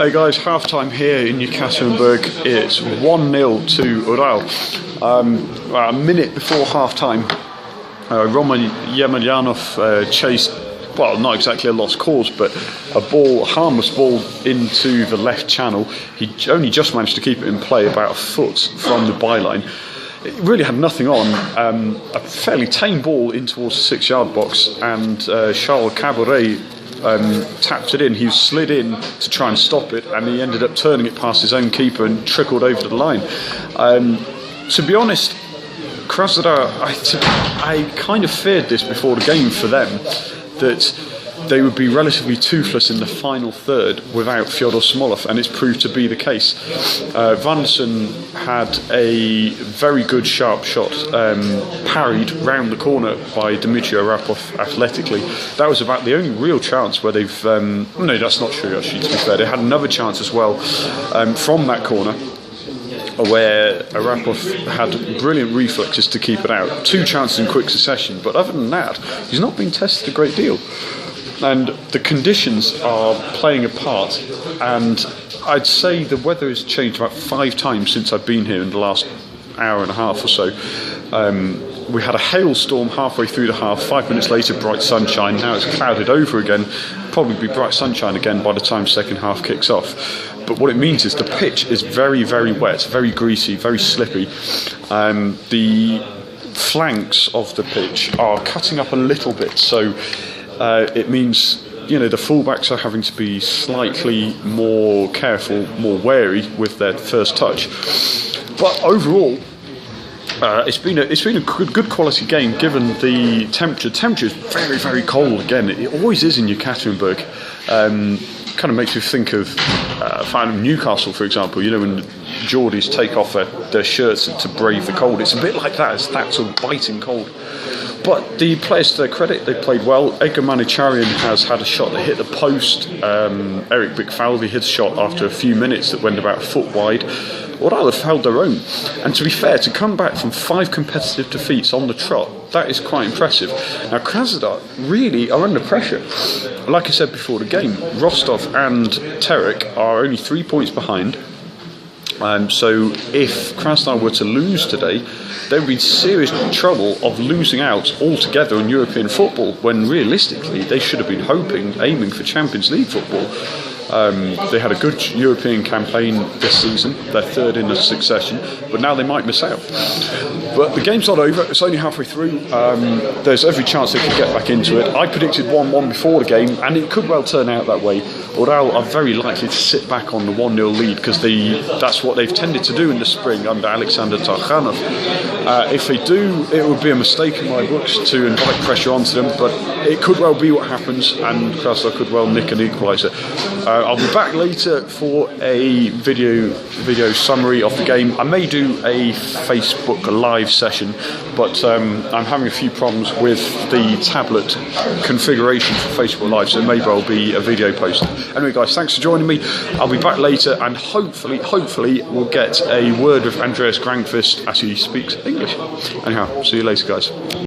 Hey guys, half time here in Yekaterinburg. It's 1-0 to Ural. A minute before half time, Roman Yemelyanov chased, well, not exactly a lost cause, but a harmless ball into the left channel. He only just managed to keep it in play about a foot from the byline. It really had nothing on. A fairly tame ball in towards the 6-yard box, and Charles Cabaret tapped it in. He slid in to try and stop it, and he ended up turning it past his own keeper and trickled over to the line. To be honest, Krasnodar, I kind of feared this before the game for them, that they would be relatively toothless in the final third without Fyodor Smolov, and it's proved to be the case. Wanderson had a very good sharp shot, parried round the corner by Dmitry Arapov athletically. That was about the only real chance where they've... no, that's not true actually, to be fair. They had another chance as well from that corner, where Arapov had brilliant reflexes to keep it out. 2 chances in quick succession, but other than that, he's not been tested a great deal. And the conditions are playing a part, and I'd say the weather has changed about 5 times since I've been here in the last hour and a half or so. We had a hailstorm halfway through the half, 5 minutes later bright sunshine. Now it's clouded over again, probably be bright sunshine again by the time second half kicks off. But what it means is the pitch is very, very wet, very greasy, very slippy. The flanks of the pitch are cutting up a little bit, so it means, you know, the fullbacks are having to be slightly more careful, more wary with their first touch. But overall, it's been a good quality game given the temperature. Temperature is very, very cold again. It always is in Yekaterinburg. Kind of makes me think of Newcastle, for example. You know, when Geordies take off their shirts to brave the cold. It's a bit like that. It's that sort of biting cold. But the players, to their credit, they played well. Edgar Manucharyan has had a shot that hit the post. Eric Bicfalvi hit a shot after a few minutes that went about a foot wide. Ural have held their own. And to be fair, to come back from 5 competitive defeats on the trot, that is quite impressive. Now, Krasnodar really are under pressure. Like I said before the game, Rostov and Terek are only 3 points behind. So if Krasnodar were to lose today, they would be in serious trouble of losing out altogether in European football, when realistically they should have been aiming for Champions League football. They had a good European campaign this season, their 3rd in a succession, but now they might miss out. But the game's not over, it's only halfway through. There's every chance they could get back into it. I predicted 1-1 before the game, and it could well turn out that way. Ural are very likely to sit back on the 1-0 lead, because that's what they've tended to do in the spring under Alexander Tarkhanov. If they do, it would be a mistake in my books to invite pressure onto them, but it could well be what happens, and Krasnodar could well nick an equaliser. I'll be back later for a video summary of the game. I may do a Facebook live session, but I'm having a few problems with the tablet configuration for Facebook Live, so it may well be a video post. Anyway guys, thanks for joining me. I'll be back later, and hopefully we'll get a word with Andreas Grankvist as he speaks English. Anyhow, see you later guys.